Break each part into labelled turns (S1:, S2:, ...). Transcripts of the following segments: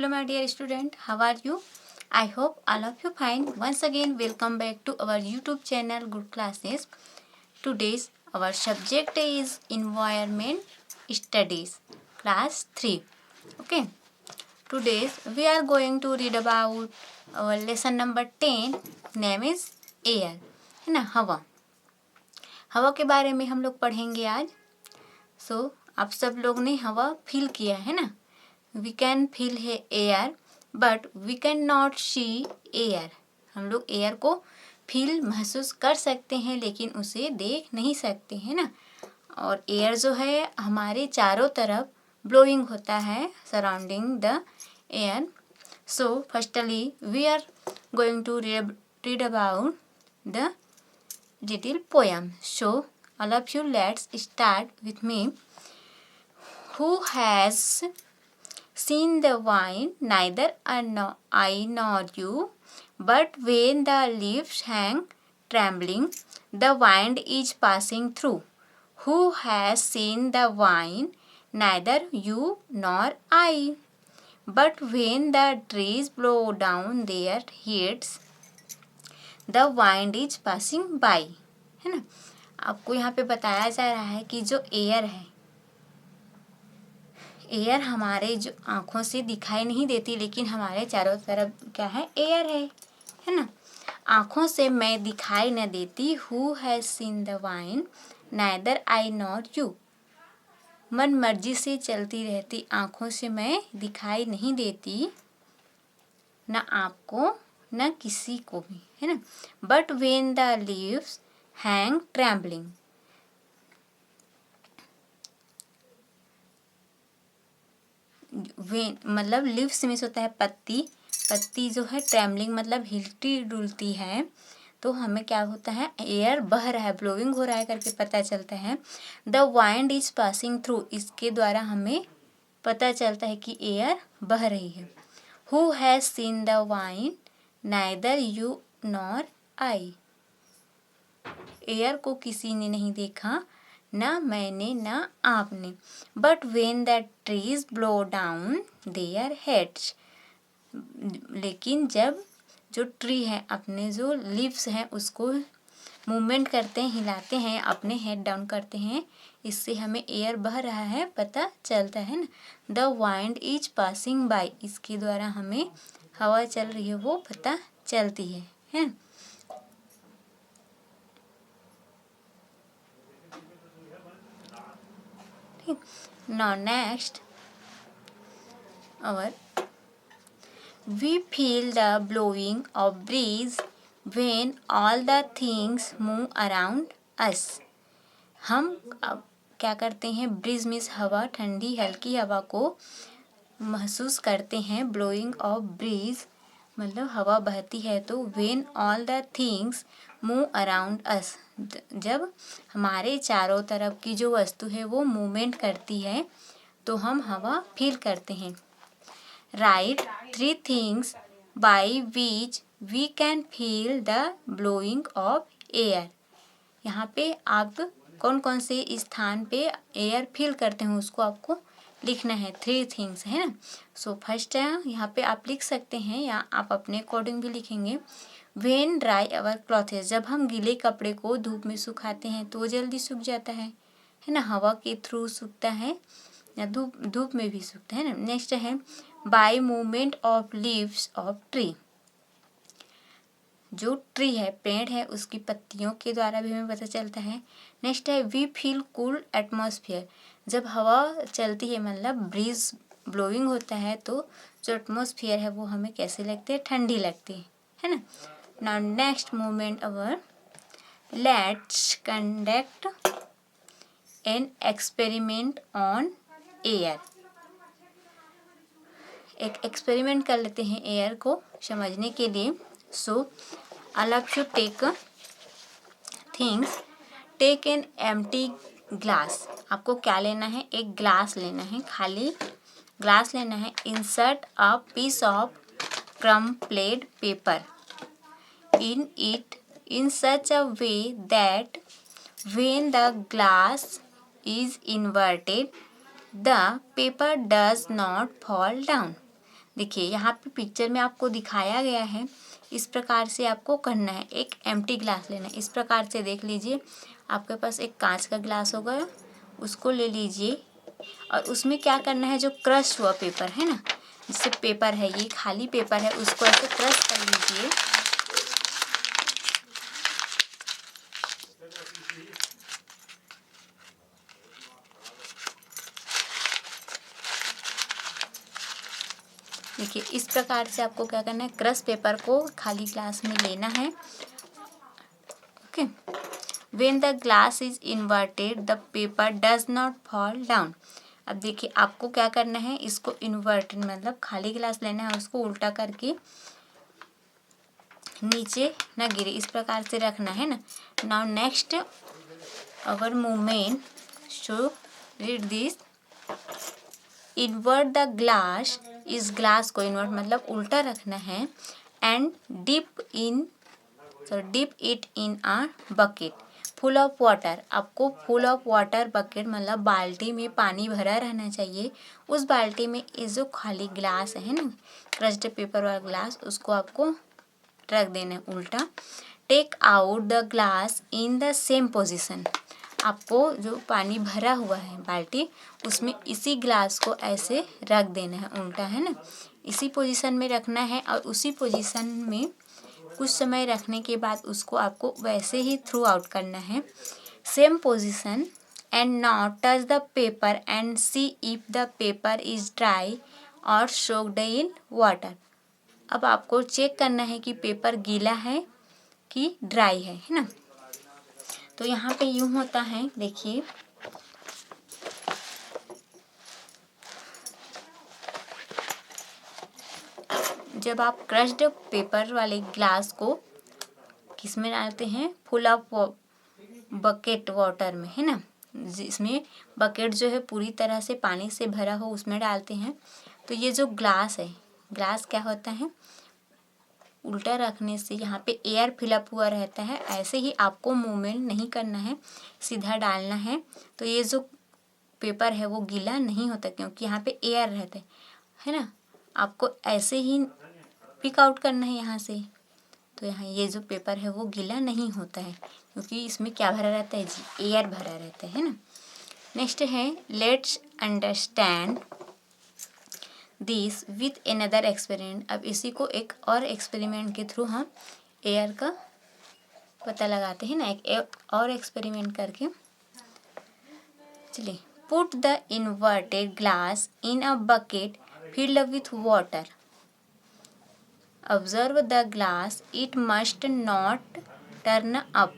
S1: Hello my dear student, how are you? I hope all of you fine. Once again welcome back to our YouTube channel Good Classes. Today's our subject is Environment Studies class 3. Okay. Today we are going to read about our lesson number 10. Name is air. है ना, हवा. हवा के बारे में हम लोग पढ़ेंगे आज. आप सब लोग ने हवा फील किया है ना. We can feel air but we cannot see air. हम लोग एयर को फील महसूस कर सकते हैं लेकिन उसे देख नहीं सकते हैं ना. और एयर जो है हमारे चारों तरफ ब्लोइंग होता है surrounding the air. So firstly we are going to read about the little poem. So all of you, let's start with me. Who has seen the wine, neither I nor you, but when the leaves hang trembling, the wind is passing through. Who has seen the wine, neither you nor I, but when the trees blow down their heads, the wind is passing by. है ना. आपको यहाँ पे बताया जा रहा है कि जो एयर है, एयर हमारे जो आँखों से दिखाई नहीं देती लेकिन हमारे चारों तरफ क्या है, एयर है ना. आँखों से मैं दिखाई न देती. Who has seen the wine, neither I nor you. मन मर्जी से चलती रहती, आँखों से मैं दिखाई नहीं देती, न आपको न किसी को भी, है ना. But when the leaves hang trembling, मतलब लीव्स मीन्स होता है पत्ती. पत्ती जो है ट्रैम्बलिंग मतलब हिलती डुलती है, तो हमें क्या होता है, एयर बह रहा है, ब्लोइंग हो रहा है करके पता चलता है. The wind is passing through, इसके द्वारा हमें पता चलता है कि एयर बह रही है. Who has seen the wine, neither you nor I. Air को किसी ने नहीं देखा, ना मैंने ना आपने. But when the trees blow down their heads, लेकिन जब जो ट्री है अपने जो लीव्स हैं उसको मूवमेंट करते हैं, हिलाते हैं, अपने हेड डाउन करते हैं, इससे हमें एयर बह रहा है पता चलता है ना. The wind is passing by, इसके द्वारा हमें हवा चल रही है वो पता चलती है. Now next, we feel the blowing of breeze when all the things move around us. हम अब क्या करते हैं, ब्रीज मीन्स हवा, ठंडी हल्की हवा को महसूस करते हैं. ब्लोइंग ऑफ ब्रीज मतलब हवा बहती है. तो when all the things move around us, जब हमारे चारों तरफ की जो वस्तु है वो मूवमेंट करती है तो हम हवा फील करते हैं. Right 3 things by which we can feel the blowing of air. यहाँ पे आप कौन कौन से स्थान पे एयर फील करते हैं उसको आपको लिखना है. 3 things है ना. सो फर्स्ट है यहाँ पे आप लिख सकते हैं या आप अपने अकॉर्डिंग भी लिखेंगे. वेन ड्राई अवर क्लॉथेस, जब हम गीले कपड़े को धूप में सुखाते हैं तो जल्दी सूख जाता है ना. हवा के थ्रू सूखता है या धूप में भी सूखता है ना. नेक्स्ट है by movement of leaves of tree, जो ट्री है पेड़ है उसकी पत्तियों के द्वारा भी हमें पता चलता है. नेक्स्ट है वी फील कूल एटमॉस्फेयर, जब हवा चलती है मतलब ब्रीज ब्लोइंग होता है तो जो एटमॉस्फेयर है वो हमें कैसे लगती है, ठंडी लगती है ना. Now next movement our, let's conduct an experiment on air. एक एक्सपेरिमेंट कर लेते हैं एयर को समझने के लिए. सो all of you take things, take an empty glass. आपको क्या लेना है, एक ग्लास लेना है, खाली ग्लास लेना है. insert a piece of crumpled paper in it in such a way that when the glass is inverted the paper does not fall down. देखिए यहाँ पे पिक्चर में आपको दिखाया गया है, इस प्रकार से आपको करना है। एक एम्प्टी ग्लास लेना है, इस प्रकार से देख लीजिए आपके पास एक कांच का ग्लास होगा, उसको ले लीजिए और उसमें क्या करना है, जो क्रश हुआ पेपर है ना, जिससे पेपर है, ये खाली पेपर है, उसको ऐसे क्रश कर लीजिए। देखिए इस प्रकार से आपको क्या करना है, क्रश पेपर को खाली ग्लास में लेना है। Okay, when the glass is inverted the paper does not fall down. अब देखिए आपको क्या करना है, इसको इन्वर्टेड मतलब खाली ग्लास लेना है, उसको उल्टा करके नीचे ना गिरे, इस प्रकार से रखना है ना। Now next our movement show read this, invert the glass, इस ग्लास को इन्वर्ट मतलब उल्टा रखना है, and dip it in a bucket full of water. आपको फुल ऑफ वाटर बकेट मतलब बाल्टी में पानी भरा रहना चाहिए, उस बाल्टी में ये जो खाली ग्लास है ना, क्रश्ड पेपर वाला ग्लास, उसको आपको रख देना है उल्टा। Take out the glass in the same position. आपको जो पानी भरा हुआ है बाल्टी, उसमें इसी ग्लास को ऐसे रख देना है उल्टा, है ना, इसी पोजीशन में रखना है। और उसी पोजीशन में कुछ समय रखने के बाद उसको आपको वैसे ही थ्रू आउट करना है, same position. And now touch the paper and see if the paper is dry और सोक्ड इन वाटर। अब आपको चेक करना है कि पेपर गीला है कि ड्राई है ना। तो यहाँ पे यूँ होता है, देखिए जब आप क्रश्ड पेपर वाले ग्लास को किस में डालते हैं, फुल ऑफ बकेट वाटर में, है ना, जिसमें बकेट जो है पूरी तरह से पानी से भरा हो, उसमें डालते हैं। तो ये जो ग्लास है, ग्लास क्या होता है, उल्टा रखने से यहाँ पे एयर फिलअप हुआ रहता है। ऐसे ही आपको मूवमेंट नहीं करना है, सीधा डालना है। तो ये जो पेपर है वो गीला नहीं होता, क्योंकि यहाँ पे एयर रहता है ना। आपको ऐसे ही पिक आउट करना है यहाँ से। तो यहाँ ये जो पेपर है वो गीला नहीं होता है, क्योंकि इसमें क्या भरा रहता है जी, एयर भरा रहता है ना। नेक्स्ट है, let's understand this with another experiment. अब इसी को एक और एक्सपेरिमेंट के थ्रू हम एयर का पता लगाते हैं ना, एक और एक्सपेरिमेंट करके। चलिए, put the inverted glass in a bucket filled with water. Observe the glass, it must not turn up.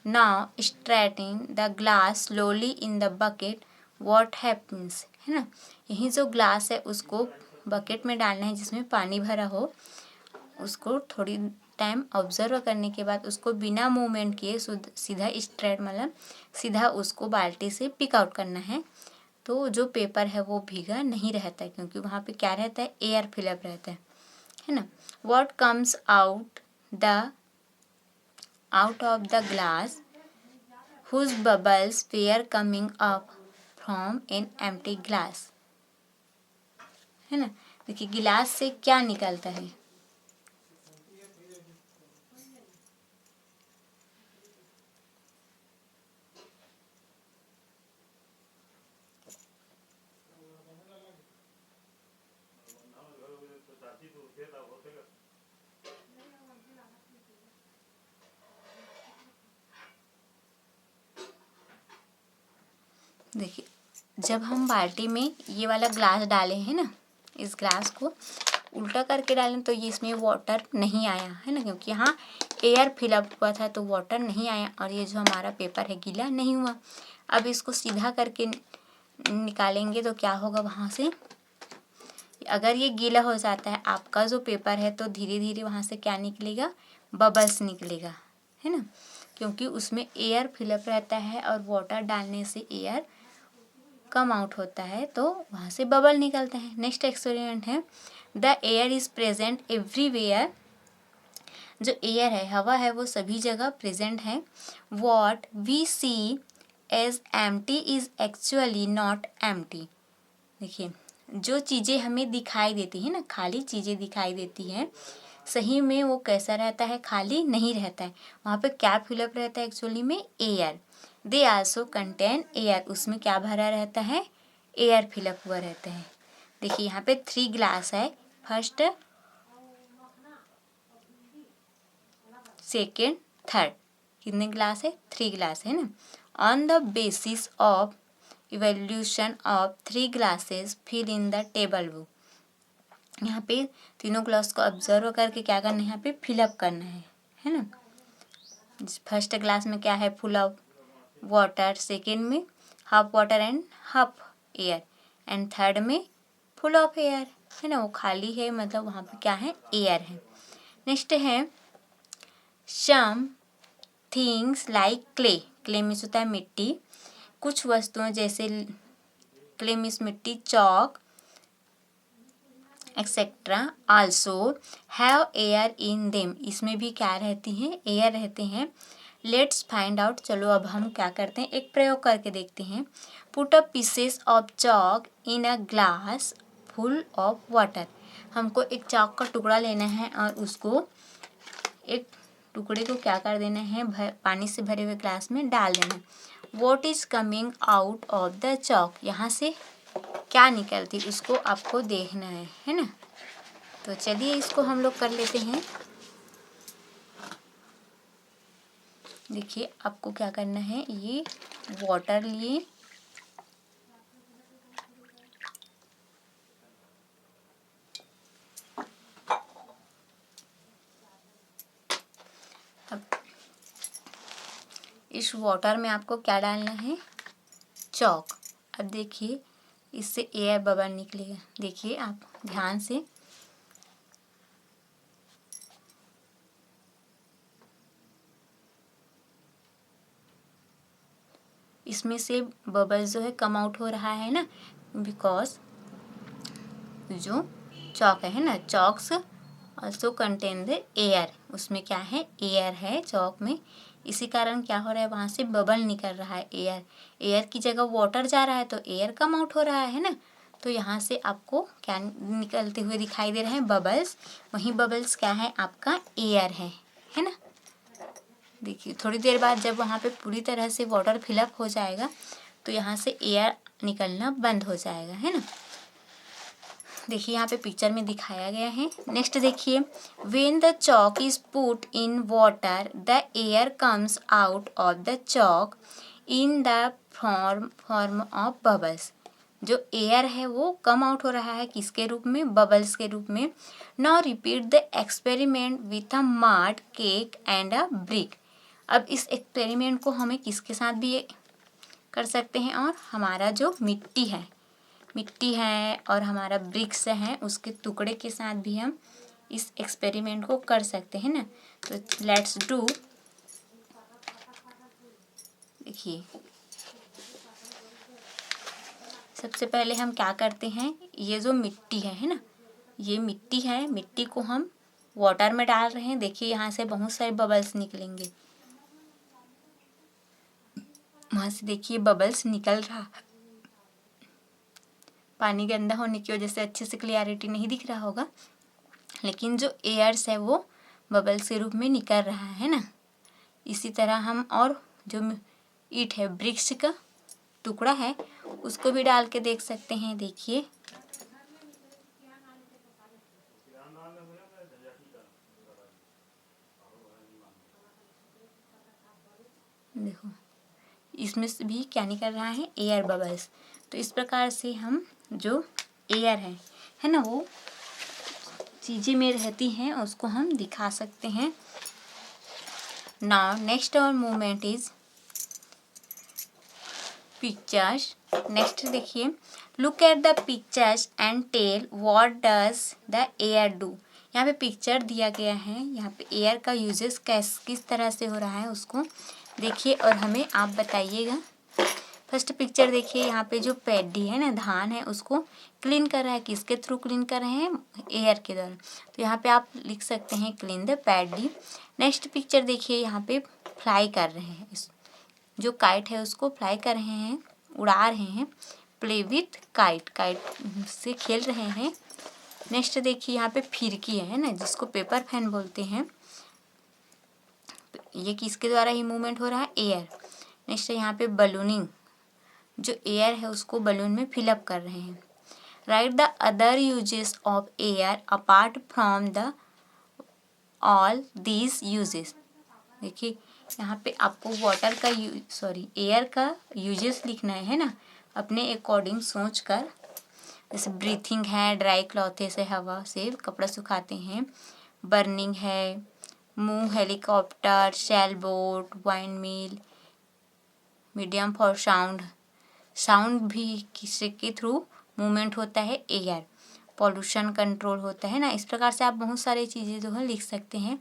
S1: Now straighten the glass slowly in the bucket. What happens? है ना, यही जो ग्लास है उसको बकेट में डालना है जिसमें पानी भरा हो, उसको थोड़ी टाइम ऑब्जर्व करने के बाद उसको बिना मूवमेंट किए सीधा स्ट्रेट मतलब सीधा उसको बाल्टी से पिक आउट करना है। तो जो पेपर है वो भीगा नहीं रहता है, क्योंकि वहाँ पे क्या रहता है, एयर फिलअप रहता है ना। What comes out of the glass whose bubbles were coming up from an empty glass, है ना। देखिए गिलास से क्या निकलता है, देखिए जब हम बाल्टी में ये वाला ग्लास डाले हैं ना, इस ग्लास को उल्टा करके डालें तो ये इसमें वाटर नहीं आया है ना, क्योंकि यहाँ एयर फिलअप हुआ था तो वाटर नहीं आया, और ये जो हमारा पेपर है गीला नहीं हुआ। अब इसको सीधा करके निकालेंगे तो क्या होगा, वहाँ से अगर ये गीला हो जाता है आपका जो पेपर है तो धीरे धीरे वहाँ से क्या निकलेगा, बबल्स निकलेगा, है ना, क्योंकि उसमें एयर फिलअप रहता है और वाटर डालने से एयर कम आउट होता है तो वहाँ से बबल निकलते हैं। नेक्स्ट एक्सपेरिमेंट है, the air is present everywhere. जो एयर है, हवा है, वो सभी जगह प्रेजेंट है। What we see as empty is actually not empty. देखिए जो चीज़ें हमें दिखाई देती है ना, खाली चीज़ें दिखाई देती हैं, सही में वो कैसा रहता है, खाली नहीं रहता है। वहाँ पे क्या फिलअप रहता है एक्चुअली में, air. They also contain air, उसमें क्या भरा रहता है, एयर फिलअप हुआ रहता है। देखिए यहाँ पे 3 ग्लास है, फर्स्ट सेकेंड थर्ड, कितने ग्लास है, 3 ग्लास है ना। On the basis of evolution of 3 glasses fill in the table book. यहाँ पे तीनों ग्लास को ऑब्जर्व करके क्या करना है, यहाँ पे फिलअप करना है ना। फर्स्ट ग्लास में क्या है, फुल ऑफ वाटर, सेकेंड में half water and half air, and third में फुल ऑफ एयर, है ना, वो खाली है, मतलब वहाँ पे क्या है, एयर है। नेक्स्ट है some things like clay, clay means होता है मिट्टी, कुछ वस्तुएं जैसे क्ले मीन्स मिट्टी, chalk etcetera also have air in them, इसमें भी क्या रहती हैं, एयर रहते हैं। लेट्स फाइंड आउट, चलो अब हम क्या करते हैं, एक प्रयोग करके देखते हैं। Put a pieces of chalk in a glass full of water, हमको एक चॉक का टुकड़ा लेना है और उसको, एक टुकड़े को क्या कर देना है, पानी से भरे हुए ग्लास में डाल देना है। What is coming out of the chalk, यहाँ से क्या निकलती, उसको आपको देखना है ना। तो चलिए इसको हम लोग कर लेते हैं। देखिए आपको क्या करना है, ये वाटर लिए, अब इस वाटर में आपको क्या डालना है, चॉक। अब देखिए इससे एयर बबल निकलेगा, देखिए आप ध्यान से, इसमें से बबल्स जो है कम आउट हो रहा है ना, बिकॉज जो चॉक है ना, chalks also contain the air, उसमें क्या है, एयर है चॉक में, इसी कारण क्या हो रहा है, वहाँ से बबल निकल रहा है, एयर की जगह वाटर जा रहा है तो एयर कम आउट हो रहा है ना। तो यहाँ से आपको क्या निकलते हुए दिखाई दे रहे हैं, बबल्स, वहीं बबल्स क्या है, आपका एयर है ना। देखिए थोड़ी देर बाद जब वहाँ पे पूरी तरह से वाटर फिलअप हो जाएगा तो यहाँ से एयर निकलना बंद हो जाएगा, है ना। देखिए यहाँ पे पिक्चर में दिखाया गया है। नेक्स्ट देखिए, when the chalk is put in water the air comes out of the chalk in the form of bubbles, जो एयर है वो कम आउट हो रहा है, किसके रूप में, बबल्स के रूप में। Now repeat the experiment with a mud cake and a brick, अब इस एक्सपेरिमेंट को हमें किसके साथ भी कर सकते हैं, और हमारा जो मिट्टी है और हमारा ब्रिक्स है उसके टुकड़े के साथ भी हम इस एक्सपेरिमेंट को कर सकते हैं ना। तो लेट्स डू, देखिए सबसे पहले हम क्या करते हैं, ये जो मिट्टी है ना, ये मिट्टी है, मिट्टी को हम वाटर में डाल रहे हैं। देखिए यहाँ से बहुत सारे बबल्स निकलेंगे, वहाँ से देखिए बबल्स निकल रहा, पानी गंदा होने की वजह से अच्छे से क्लियरिटी नहीं दिख रहा होगा, लेकिन जो एयर्स है वो बबल्स के रूप में निकल रहा है ना। इसी तरह हम और जो ईंट है, ब्रिक्स का टुकड़ा है, उसको भी डाल के देख सकते हैं। देखिए देखो इसमें से भी क्या निकल रहा है, एयर बबल्स। तो इस प्रकार से हम जो एयर है ना, वो चीज़ें में रहती हैं, उसको हम दिखा सकते हैं। Now next our movement is pictures. Next देखिए, look at the pictures and tell what does the air do. यहाँ पे पिक्चर दिया गया है, यहाँ पे एयर का यूजेस किस तरह से हो रहा है उसको देखिए और हमें आप बताइएगा। फर्स्ट पिक्चर देखिए, यहाँ पे जो पैडी है ना, धान है, उसको क्लीन कर रहा है, किसके थ्रू क्लीन कर रहे हैं, एयर के द्वारा। तो यहाँ पे आप लिख सकते हैं clean the paddy. Next picture देखिए, यहाँ पे फ्लाई कर रहे हैं, जो काइट है उसको फ्लाई कर रहे हैं, उड़ा रहे हैं, प्ले विथ काइट, काइट से खेल रहे हैं। नेक्स्ट देखिए यहाँ पे फिरकी है ना, जिसको पेपर फैन बोलते हैं। ये किसके द्वारा ही मूवमेंट हो रहा है? एयर। नेक्स्ट यहाँ पे बलूनिंग, जो एयर है उसको बलून में फिलअप कर रहे हैं। Right the other uses of air apart from the all these uses. देखिए यहाँ पे आपको वाटर का एयर का यूजेस लिखना है ना, अपने अकॉर्डिंग सोच कर। जैसे ब्रीथिंग है, ड्राई क्लॉथ से हवा से कपड़ा सुखाते हैं। बर्निंग है, move helicopter, sail boat, wind mill. Medium for sound, sound भी किसी के थ्रू मूवमेंट होता है, एयर। पॉल्यूशन कंट्रोल होता है ना। इस प्रकार से आप बहुत सारी चीज़ें जो है लिख सकते हैं।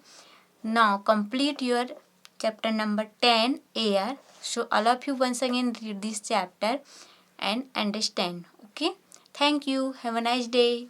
S1: Now complete your chapter number 10 air. So all of you once again read this chapter and understand. Okay. Thank you. Have a nice day.